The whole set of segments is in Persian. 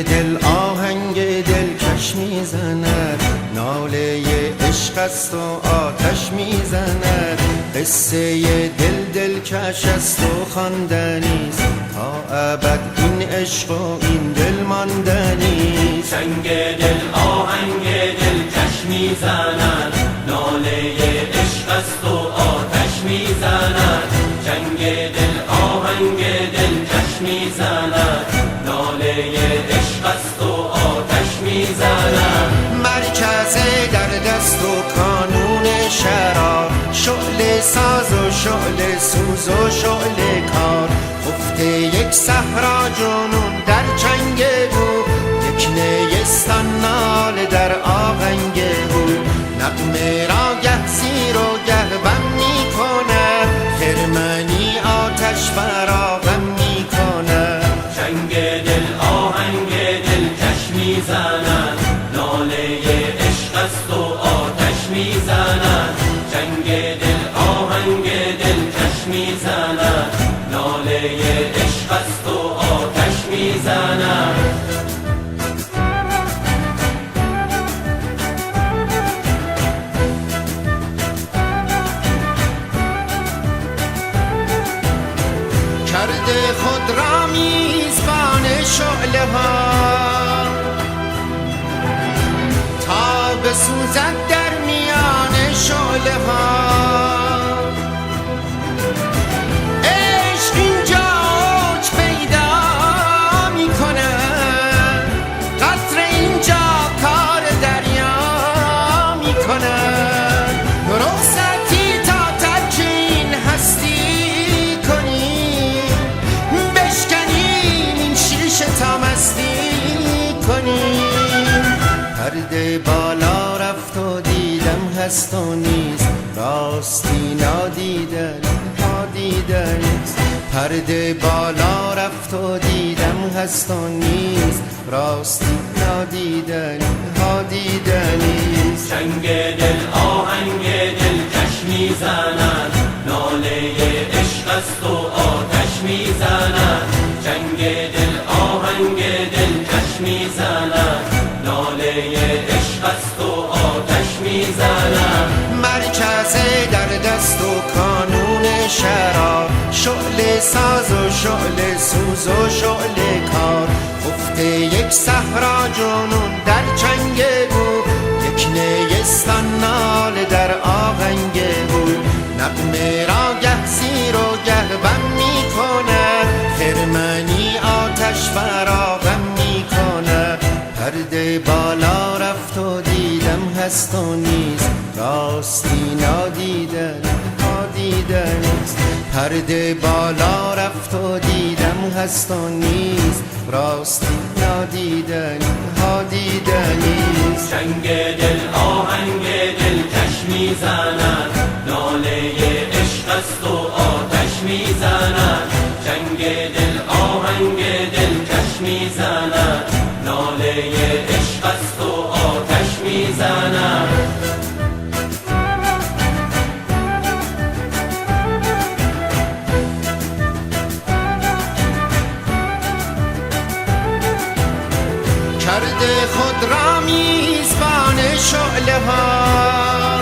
دل آهنگ دلکش میزند، ناله عشق است و آتش میزند. قصه دلکش است و خواندنیست، تا ابد این عشق و این دل ماندنیست. سنگ دل آهنگ دلکش میزند، ناله عشق است و آتش میزند. جنگ دل آهنگ دلکش میزند، ناله عشق است و آتش میزند. مرکز در دست و کانون شرار، شعله ساز و شعله سوز و شعله کار. خفته یک صحرا جنون در چنگ بود، یک نیستان ناله در آهنگ بود. نغمه را گه زیر و گه بم می کند، خرمنی آتش فراغم می کند. چنگ دل آهنگ دلکش میزند، ناله عشق است و آتش میزند. چنگ دل آهنگ دلکش میزند، ناله عشق است و آتش میزند. کرده خود را میزبان شعله ها، تا بسوزد در میان شعله ها. عشق اینجا اوج پیدا میکند، قطره اینجا کار دریا میکند. رخصتی تا ترک این هستی کنی، بشکنیم این شیشه تا مستی کنیم. پرده بالا رفت و دیدم هست و نیست، راستی نادیدن ها دیدنیست. پرده بالا رفت و دیدم هست و نیست، راستی نادیدن ها دیدنیست. چنگ دل آهنگ دلکش میزند، ناله عشق است و آتش میزند. چنگ دل آهنگ دلکش میزند، ناله عشق است و آتش میزند. مرکز در دست و کانون شرار، شعله ساز و شعله سوز و شعله کار. خفته یک صحرا جنون در چنگ بود، یک نیستان ناله در آهنگ بود. نغمه را گه زیر و گه بم می کند، خرمنی آتش فراغم می کند. پرده بالا رفت و دیدم هست و نیست، راستی نادیدن ها دیدنیست. پرده بالا رفت و دیدم هست و نیست، راستی نادیدن ها دیدنیست. چنگ دل آهنگ دلکش میزند، ناله عشق است و آتش میزند. چنگ دل آهنگ دلکش میزند، ناله عشق است و آتش میزند. کرده خود را میزبان شعله ها،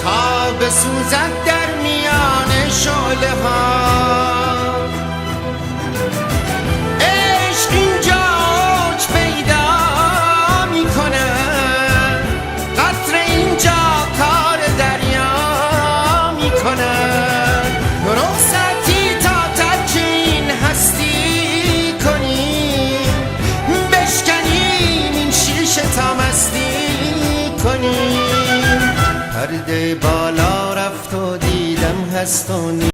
تا بسوزد در میان شعله ها. عشق اینجا اوج پیدا میکند، قطره اینجا کار دریا میکند. رخصتی تا ترک این هستی کنیم، بشکنیم این شیشه تا مستی کنیم. پرده بالا رفت و دیدم هست و نیست.